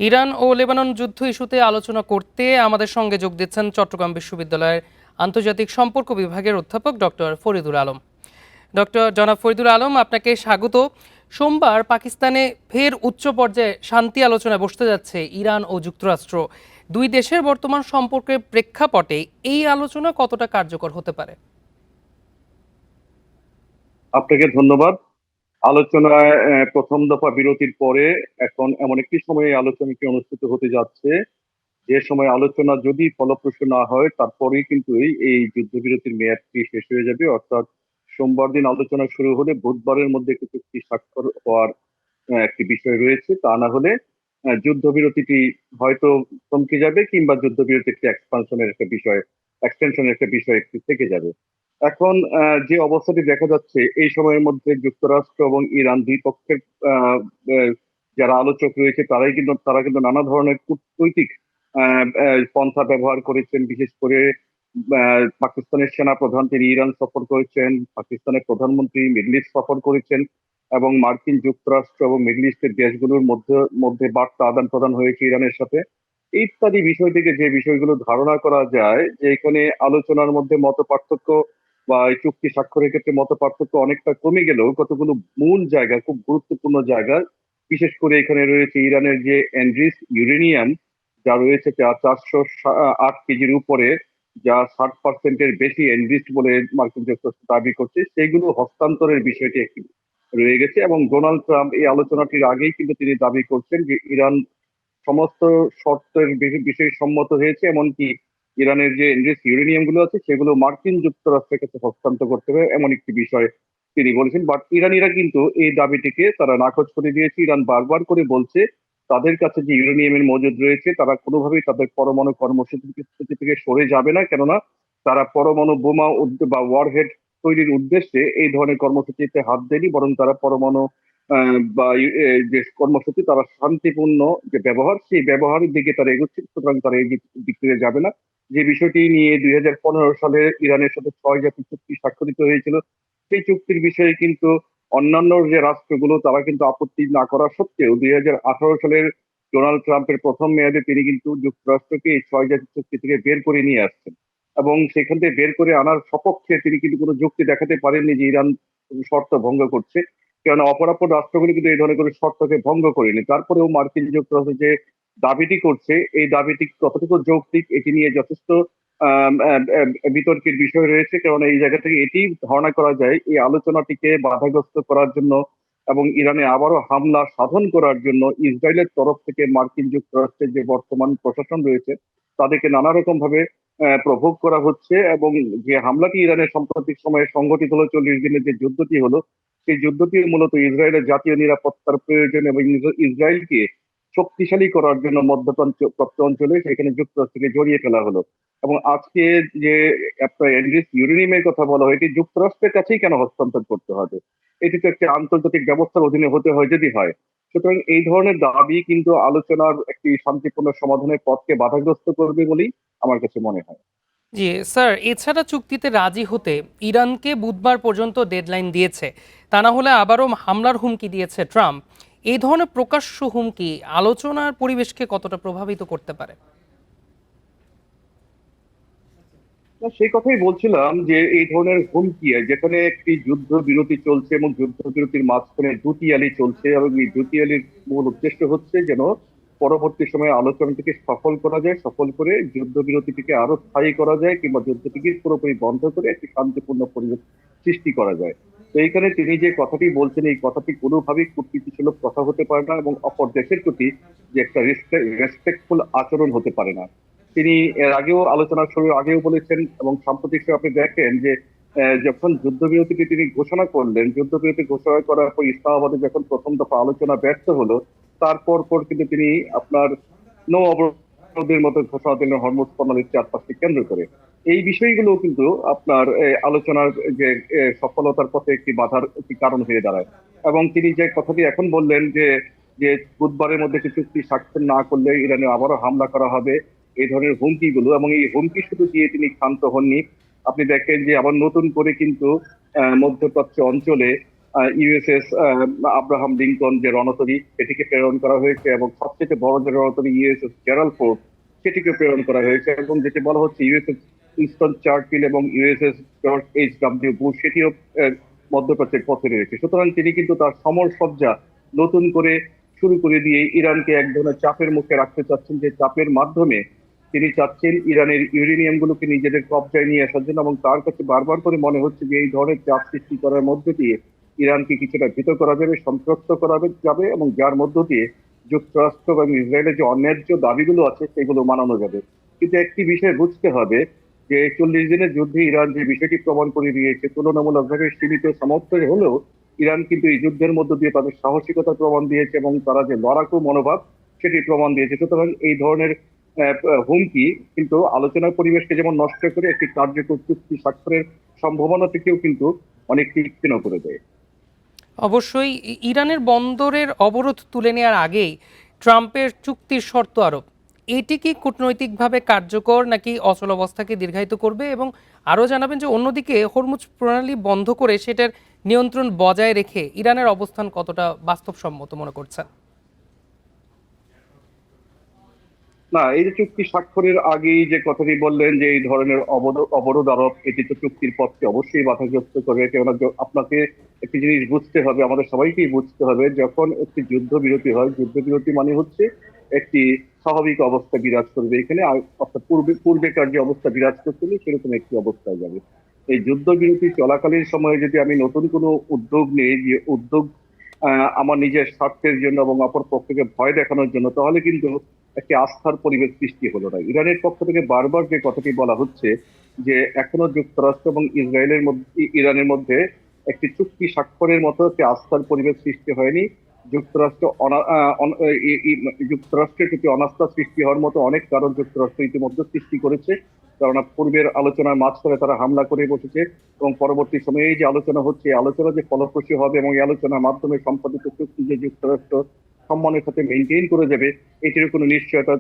Iran ও Lebanon যুদ্ধ ইস্যুতে আলোচনা করতে আমাদের সঙ্গে যোগ দিচ্ছেন চট্টগ্রাম বিশ্ববিদ্যালয়ের আন্তর্জাতিক সম্পর্ক বিভাগের অধ্যাপক ডক্টর ফরিদুল আলম। ডক্টর জনাব ফরিদুল আলম, আপনাকে স্বাগত। সোমবার পাকিস্তানে ফের উচ্চ পর্যায়ে শান্তি আলোচনায় বসতে যাচ্ছে ইরান ও যুক্তরাষ্ট্র। দুই দেশের বর্তমান সম্পর্কের প্রেক্ষাপটে এই আলোচনা কতটা কার্যকর হতে পারে? আপনাকে ধন্যবাদ। আলোচনায় প্রথম দফা বিরতির পরে এখন এমন একটি সময়ে আলোচনাটি অনুষ্ঠিত হতে যাচ্ছে, যে সময় আলোচনা যদি ফলপ্রসূ না হয় তারপরেই কিন্তু এই যুদ্ধবিরতির মেয়াদটি শেষ হয়ে যাবে। অর্থাৎ সোমবার দিন আলোচনা শুরু হলে বুধবারের মধ্যে একটি চুক্তি স্বাক্ষর হওয়ার একটি বিষয় রয়েছে। তা না হলে যুদ্ধবিরতিটি হয়তো থমকে যাবে, কিংবা যুদ্ধবিরতি একটি এক্সটেনশনের একটা বিষয় একটি থেকে যাবে। এখন যে অবস্থাটি দেখা যাচ্ছে, এই সময়ের মধ্যে যুক্তরাষ্ট্র এবং ইরান দুই পক্ষের আহ, আহ, যারা আলোচক রয়েছে তারা কিন্তু নানা ধরনের কূটনৈতিক পন্থা ব্যবহার করেছেন। বিশেষ করে পাকিস্তানের সেনা প্রধান তিনি ইরান সফর করেছেন, পাকিস্তানের প্রধানমন্ত্রী মিডল ইস্ট সফর করেছেন, এবং মার্কিন যুক্তরাষ্ট্র এবং মিডল ইস্টের দেশগুলোর মধ্যে মধ্যে বার্তা আদান প্রদান হয়েছে ইরানের সাথে। ইত্যাদি বিষয় থেকে যে বিষয়গুলো ধারণা করা যায় যে এখানে আলোচনার মধ্যে মত পার্থক্য বা এই চুক্তি স্বাক্ষরের ক্ষেত্রে মত পার্থক্য অনেকটা কমে গেলেও কতগুলো মূল জায়গা, খুব গুরুত্বপূর্ণ জায়গা, বিশেষ করে এখানে রয়েছে ইরানের যে এনরিচ ইউরেনিয়াম, যা রয়েছে 408 কেজির উপরে, যা 60%-এর বেশি এনরিচ বলে মার্কিন যুক্তরাষ্ট্র দাবি করছে, সেইগুলো হস্তান্তরের বিষয়টি একটি রয়ে গেছে। এবং ডোনাল্ড ট্রাম্প এই আলোচনাটির আগেই কিন্তু তিনি দাবি করছেন যে ইরান সমস্ত শর্তের বিষয়ে সম্মত হয়েছে, এমনকি ইরানের যে এনরিচ ইউরেনিয়াম গুলো আছে সেগুলো মার্কিন যুক্তরাষ্ট্রের কাছে হস্তান্তর করতে হবে, এমন একটি বিষয় তিনি বলেছেন। বাট ইরানিরা কিন্তু এই দাবিটিকে তারা নাকচ করে দিয়েছে। ইরান বারবার করে বলছে তাদের কাছে যে ইউরেনিয়ামের মজুদ রয়েছে তারা কোনোভাবেই তাদের পরমাণু কর্মসূচি থেকে সরে যাবে না, কেননা তারা পরমাণু বোমা বা ওয়ারহেড তৈরির উদ্দেশ্যে এই ধরনের কর্মসূচিতে হাত দেয়নি, বরং তারা পরমাণু যে কর্মসূচি তারা শান্তিপূর্ণ যে ব্যবহার, সেই ব্যবহারের দিকে তারা এগোচ্ছে। সুতরাং তারা এই দিক থেকে যাবে না। যে বিষয়টি নিয়ে 2015 সালে ইরানের সাথে 6 জাতি চুক্তি স্বাক্ষরিত হয়েছিল, সেই চুক্তির বিষয়ে কিন্তু অন্যান্য যে রাষ্ট্রগুলো তারা কিন্তু আপত্তি না করা সত্ত্বেও 2018 সালের ডোনাল্ড ট্রাম্পের প্রথম মেয়াদে তিনি কিন্তু যুক্তরাষ্ট্রকে এই 6 জাতি চুক্তি থেকে বের করে নিয়ে আসছেন, এবং সেখান থেকে বের করে আনার সপক্ষে তিনি কিন্তু কোনো যুক্তি দেখাতে পারেননি যে ইরান শর্ত ভঙ্গ করছে। কেননা অপরাপর রাষ্ট্রগুলো কিন্তু এই ধরনের কোনো শর্তকে ভঙ্গ করেনি। তারপরেও মার্কিন যুক্তরাষ্ট্র যে দাবিটি করছে, এই দাবিটি কতটুকু যৌক্তিক এটি নিয়ে যথেষ্ট বিতর্কের বিষয় রয়েছে। কারণ এই জায়গা থেকে এটি ধারণা করা যায় এই আলোচনাটিকে বাধাগ্রস্ত করার জন্য এবং ইরানে আবারও হামলা সাধন করার জন্য ইসরায়েলের তরফ থেকে মার্কিন যুক্তরাষ্ট্রের যে বর্তমান প্রশাসন রয়েছে তাদেরকে নানা রকম ভাবে প্রভোগ করা হচ্ছে। এবং যে হামলাটি ইরানের সাম্প্রতিক সময়ে সংঘটিত হলো, 40 দিনের যে যুদ্ধটি হলো, সেই যুদ্ধটি মূলত ইসরায়েলের জাতীয় নিরাপত্তার প্রয়োজন এবং ইসরায়েলকে শক্তিশালী করার জন্য মধ্যপ্রাচ্য অঞ্চলে সেখানে যুক্তরাষ্ট্রকে জড়িয়ে ফেলা হলো। এবং আজকে যে আপনার এনরিচ ইউরেনিয়ামের কথা বলা হয়, এটি যুক্তরাষ্ট্রের কাছেই কেন হস্তান্তর করতে হবে? এটি তো একটি আন্তর্জাতিক ব্যবস্থার অধীনে হতে হয় যদি হয়। সুতরাং এই ধরনের দাবি কিন্তু আলোচনার একটি শান্তিপূর্ণ সমাধানের পথকে বাধাগ্রস্ত করবে বলেই আমার কাছে মনে হয়। জি স্যার, এছাড়া চুক্তিতে রাজি হতে ইরানকে বুধবার পর্যন্ত ডেডলাইন দিয়েছে। তা না হলে আবারও হামলার হুমকি দিয়েছে ট্রাম্প। এই ধরনের প্রকাশ্য হুমকি আলোচনার পরিবেশকে কতটা প্রভাবিত করতে পারে? না, সেই কথাই বলছিলাম যে এই ধরনের হুমকি, যেখানে একটি যুদ্ধ বিরতি চলছে এবং যুদ্ধ বিরতির মাঝখানে দুটিয়ালি চলছে, এবং এই দুটিয়ালির মূল উদ্দেশ্য হচ্ছে যেন পরবর্তী সময়ে আলোচনাটিকে সফল করা যায়, সফল করে যুদ্ধ বিরতিটিকে আরো স্থায়ী করা যায়, কিংবা যুদ্ধটিকে পুরোপুরি বন্ধ করে একটি শান্তিপূর্ণ পরিবেশ সৃষ্টি করা যায়। তো এইখানে তিনি যে কথাটি বলছেন, এই কথাটি কোনোভাবেই কূটনীতিসূলক কথা হতে পারে না, এবং অপর দেশের প্রতি যে একটা রেসপেক্টফুল আচরণ হতে পারে না। তিনি এর আগেও আলোচনা শুরুর আগেও বলেছেন, এবং সাম্প্রতিক সময়ে আপনি দেখেন যে যখন যুদ্ধবিরতিটি তিনি ঘোষণা করলেন, যুদ্ধবিরতি ঘোষণা করার পর ইসলামাবাদে যখন প্রথম দফা আলোচনা ব্যর্থ হলো, তারপর পর কিন্তু তিনি আপনার নৌ অবরোধের মতো ঘোষণা দিলেন হরমুজ প্রণালীর 4-5টি কেন্দ্র করে। এই বিষয়গুলো কিন্তু আপনার আলোচনার যে সফলতার পথে একটি বাধার একটি কারণ হয়ে দাঁড়ায়। এবং তিনি যে কথাটি এখন বললেন যে যে বুধবারের মধ্যে একটি চুক্তি স্বাক্ষর না করলে ইরানে আবারও হামলা করা হবে, এই ধরনের হুমকি গুলো, এবং এই হুমকি শুধু দিয়ে তিনি ক্ষান্ত হননি। আপনি দেখেন যে আবার নতুন করে কিন্তু মধ্যপ্রাচ্য অঞ্চলে ইউএসএস আব্রাহাম লিঙ্কন যে রণতরী সেটিকে প্রেরণ করা হয়েছে, এবং সবচেয়ে বড় যে রণতরী ইউএসএস জেরাল্ড ফোর্ড সেটিকে প্রেরণ করা হয়েছে, এবং যেটি বলা হচ্ছে ইউএসএস উইনস্টন চার্চিল এবং ইউএসএস জর্জ H.W. বুশ সেটিও মধ্যপ্রাচ্যের পথে রয়েছে। সুতরাং তিনি কিন্তু তার সমর সজ্জা নতুন করে শুরু করে দিয়ে ইরানকে এক ধরনের চাপের মুখে রাখতে চাচ্ছেন, যে চাপের মাধ্যমে তিনি চাচ্ছেন ইরানের ইউরেনিয়াম গুলোকে নিজেদের কবজায় নিয়ে আসার জন্য। এবং তার কাছে বারবার করে মনে হচ্ছে যে এই ধরনের চাপ সৃষ্টি করার মধ্যে দিয়ে ইরানকে কিছুটা ভীত করা যাবে, সন্ত্রস্ত করা যাবে, এবং যার মধ্য দিয়ে যুক্তরাষ্ট্র এবং ইসরায়েলের যে অন্যায্য দাবিগুলো আছে সেগুলো মানানো যাবে। কিন্তু একটি বিষয় বুঝতে হবে যে 40 দিনের যুদ্ধে ইরান যে বিষয়টি প্রমাণ করে দিয়েছে, তুলনামূলকভাবে সীমিত সামর্থ্য হলেও ইরান কিন্তু এই যুদ্ধের মধ্য দিয়ে তাদের সাহসিকতার প্রমাণ দিয়েছে, এবং তারা যে লড়াকু মনোভাব সেটি প্রমাণ দিয়েছে। সুতরাং এই ধরনের হুমকি কিন্তু আলোচনার পরিবেশকে যেমন নষ্ট করে, একটি কার্যকর চুক্তি স্বাক্ষরের সম্ভাবনা থেকেও কিন্তু অনেকটি ক্ষীণ করে দেয়। অবশ্যই ইরানের বন্দরের অবরোধ তুলে নেওয়ার আগেই ট্রাম্পের চুক্তির শর্ত আরোপ, এটি কি কূটনৈতিকভাবে কার্যকর নাকি অচলাবস্থাকে দীর্ঘায়িত করবে? এবং আরও জানাবেন যে অন্যদিকে হরমুজ প্রণালী বন্ধ করে সেটার নিয়ন্ত্রণ বজায় রেখে ইরানের অবস্থান কতটা বাস্তবসম্মত মনে করছেন? না, এই যে চুক্তি স্বাক্ষরের আগেই যে কথাটি বললেন যে এই ধরনের অবরোধ আরোপ, এটি তো চুক্তির পথকে অবশ্যই বাধাগ্রস্ত করবে। কেননা আপনাকে একটি জিনিস বুঝতে হবে, আমাদের সবাইকেই বুঝতে হবে, যখন একটি যুদ্ধবিরতি হয়, যুদ্ধবিরতি মানে হচ্ছে একটি স্বাভাবিক অবস্থা বিরাজ করবে এখানে, অর্থাৎ পূর্বেকার যে অবস্থা বিরাজ করছিল সেরকম একটি অবস্থায় যাবে। এই যুদ্ধবিরতি চলাকালীন সময়ে যদি আমি নতুন কোনো উদ্যোগ নিই, যে উদ্যোগ আমার নিজের স্বার্থের জন্য এবং অপর পক্ষকে ভয় দেখানোর জন্য, তাহলে কিন্তু একটি আস্থার পরিবেশ সৃষ্টি হলো না। ইরানের পক্ষ থেকে বারবার যে কথাটি বলা হচ্ছে যে এখনো যুক্তরাষ্ট্র এবং ইসরায়েলের মধ্যে, ইরানের মধ্যে একটি চুক্তি স্বাক্ষরের মতো একটি আস্থার পরিবেশ সৃষ্টি হয়নি। যুক্তরাষ্ট্র যুক্তরাষ্ট্রের প্রতি অনাস্থা সৃষ্টি হওয়ার মতো অনেক কারণ যুক্তরাষ্ট্র ইতিমধ্যে সৃষ্টি করেছে। কেননা পূর্বের আলোচনার মাঝখানে তারা হামলা করে বসেছে, এবং পরবর্তী সময়ে এই যে আলোচনা হচ্ছে, এই আলোচনা যে ফলপ্রসূ হবে এবং এই আলোচনার মাধ্যমে সম্পাদিত চুক্তি যে যুক্তরাষ্ট্র সম্মানের সাথে মেনটেন করে যাবে, এটির কোনো নিশ্চয়তা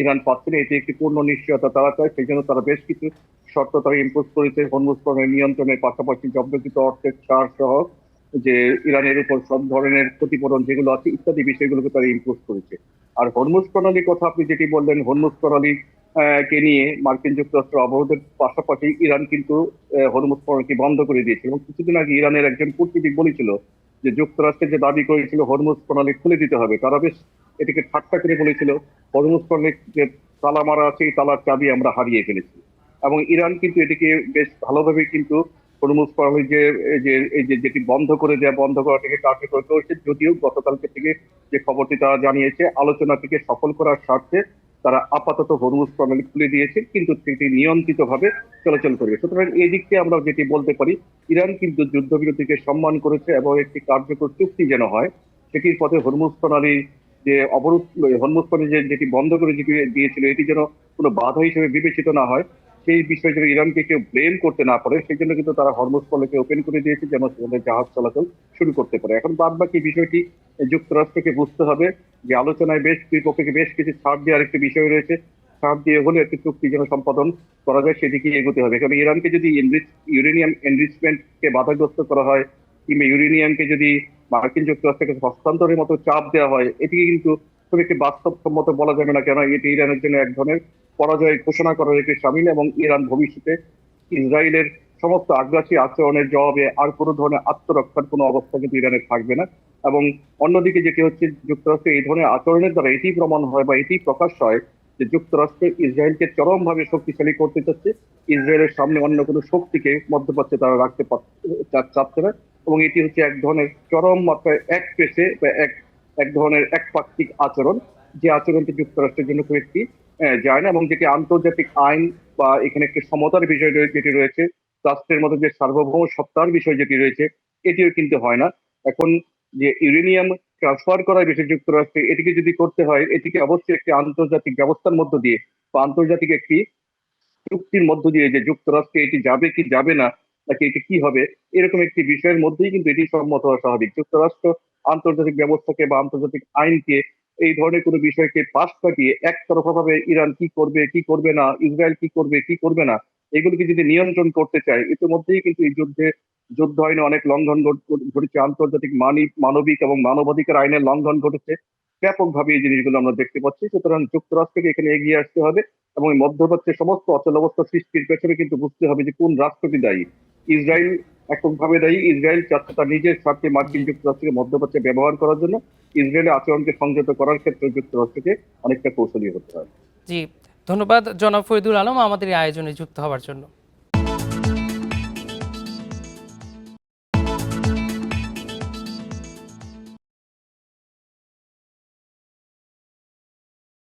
ইরান পাচ্ছে না। এটি একটি পূর্ণ নিশ্চয়তা তারা চায়, সেই জন্য তারা বেশ কিছু শর্ত তারা ইম্পোজ করেছে। হরমুজ প্রণালী নিয়ন্ত্রণের পাশাপাশি জব্দকৃত অর্থের ছাড় সহ যে ইরানের উপর সব ধরনের ক্ষতিপূরণ যেগুলো আছে ইত্যাদি বিষয়গুলোকে তারা ইম্পোজ করেছে। আর হরমুজ প্রণালীর কথা আপনি যেটি বললেন, হরমুজ প্রণালী কে নিয়ে মার্কিন যুক্তরাষ্ট্র অবরোধের পাশাপাশি ইরান কিন্তু হরমুজ প্রণালী বন্ধ করে দিয়েছে। এবং কিছুদিন আগে ইরানের একজন কূটনীতিক বলেছিল যে যুক্তরাষ্ট্রের যে দাবি করেছিল হরমুজ প্রণালী খুলে দিতে হবে, তারা বেশ এটিকে ঠাট্টা করে বলেছিল হরমুজ প্রণালী যে তালা মারা আছে এই তালার চাবি আমরা হারিয়ে ফেলেছি। এবং ইরান কিন্তু এটিকে বেশ ভালোভাবে কিন্তু হরমুজ প্রণালী যে এই যে যেটি বন্ধ করে দেওয়া, বন্ধ করাটিকে কার্যকর করেছে। যদিও গতকালকে থেকে যে খবরটি তারা জানিয়েছে, আলোচনাটিকে সফল করার স্বার্থে তারা আপাতত হরমুজ প্রণালী খুলে দিয়েছে, কিন্তু সেটি নিয়ন্ত্রিত ভাবে চলাচল করবে। সুতরাং এই দিক থেকে আমরা যেটি বলতে পারি, ইরান কিন্তু যুদ্ধবিরতিকে সম্মান করেছে, এবং একটি কার্যকর চুক্তি যেন হয় সেটির পথে হরমুজ প্রণালী যে অবরোধ, হরমুজ প্রণালী যেটি বন্ধ করে দিয়েছিল এটি যেন কোনো বাধা হিসেবে বিবেচিত না হয়, সেই বিষয়ে যেন ইরানকে কেউ ব্লেম করতে না পারে, সেই জন্য কিন্তু তারা হরমুজ প্রণালীকে ওপেন করে দিয়েছে যেন সেখানে জাহাজ চলাচল শুরু করতে পারে। এখন বাদ বাকি বিষয়টি যুক্তরাষ্ট্রকে বুঝতে হবে যে আলোচনায় বেশ দুই পক্ষকে বেশ কিছু ছাড় দেওয়ার একটি বিষয় রয়েছে। ছাড় দিয়ে হলে একটি চুক্তি যেন সম্পাদন করা যায় সেদিকে এগোতে হবে। কারণ ইরানকে যদি ইউরেনিয়াম এনরিচমেন্টকে বাধাগ্রস্ত করা হয়, কিংবা ইউরেনিয়ামকে যদি মার্কিন যুক্তরাষ্ট্রকে হস্তান্তরের মতো চাপ দেওয়া হয়, এটিকে কিন্তু খুব একটি বাস্তবসম্মত বলা যাবে না। কেন এটি ইরানের জন্য এক ধরনের পরাজয় ঘোষণা করার একটি সামিল, এবং ইরান ভবিষ্যতে ইসরায়েলের সমস্ত আগ্রাসী আচরণের জবাবে আর কোনো ধরনের আত্মরক্ষার কোনো অবস্থা কিন্তু ইরানের থাকবে না। এবং অন্যদিকে যেটি হচ্ছে, যুক্তরাষ্ট্র এই ধরনের আচরণের দ্বারা এটি প্রমাণ হয় বা এটি প্রকাশ হয় যে যুক্তরাষ্ট্র ইসরায়েলকে চরমভাবে শক্তিশালী করতে চাচ্ছে। ইসরায়েলের সামনে অন্য কোনো শক্তিকে মধ্যপ্রাচ্যে তারা রাখতে চাচ্ছে না, এবং এটি হচ্ছে এক ধরনের চরম মাত্রায় এক পেশে বা এক ধরনের একপাক্ষিক আচরণ, যে আচরণটি যুক্তরাষ্ট্রের জন্য খুব একটি যায় না, এবং যেটি আন্তর্জাতিক আইন বা এখানে একটি সমতার বিষয় যেটি রয়েছে, রাষ্ট্রের মধ্যে যে সার্বভৌম সত্তার বিষয় যেটি রয়েছে, এটিও কিন্তু হয় না। এখন যে ইউরেনিয়াম ট্রান্সফার করার বিষয় যুক্তরাষ্ট্রে, এটিকে যদি করতে হয় এটিকে অবশ্যই একটি আন্তর্জাতিক ব্যবস্থার মধ্য দিয়ে বা আন্তর্জাতিক একটি চুক্তির মধ্য দিয়ে, যে যুক্তরাষ্ট্রে এটি যাবে কি যাবে না, নাকি এটি কি হবে, এরকম একটি বিষয়ের মধ্যেই কিন্তু এটি সম্মত হওয়া স্বাভাবিক। যুক্তরাষ্ট্র আন্তর্জাতিক ব্যবস্থাকে বা আন্তর্জাতিক আইনকে, এই ধরনের কোনো বিষয়কে পাশ কাটিয়ে একতরফা ভাবে ইরান কি করবে কি করবে না, ইসরায়েল কি করবে কি করবে না, এগুলোকে যদি নিয়ন্ত্রণ করতে চায়, ইতিমধ্যেই কিন্তু এই যুদ্ধে যুদ্ধ আইনে অনেক লঙ্ঘন ঘটেছে, আন্তর্জাতিক মানবিক এবং মানবাধিকার আইনের লঙ্ঘন ঘটেছে। ব্যাপকভাবে এই জিনিসগুলো আমরা দেখতে পাচ্ছি। সুতরাং যুক্তরাষ্ট্রকে এখানে এগিয়ে আসতে হবে এবং এই মধ্যপ্রাচ্যের সমস্ত অচলাবস্থা সৃষ্টির পেছনে কিন্তু বুঝতে হবে যে কোন রাষ্ট্রটি দায়ী। ইসরায়েল এককভাবে দায়ী। ইসরায়েল চাচ্ছে তার নিজের স্বার্থে মার্কিন জি যুক্তরাষ্ট্রকে মধ্যপ্রাচ্যে ব্যবহার করার জন্য। ইসরায়েলের আচরণকে সংযত করার ক্ষেত্রে যুক্তরাষ্ট্রকে অনেকটা কৌশলী হতে হবে। জি, ধন্যবাদ জনাব ফরিদুল আলম আমাদের এই আয়োজনে যুক্ত হওয়ার জন্য।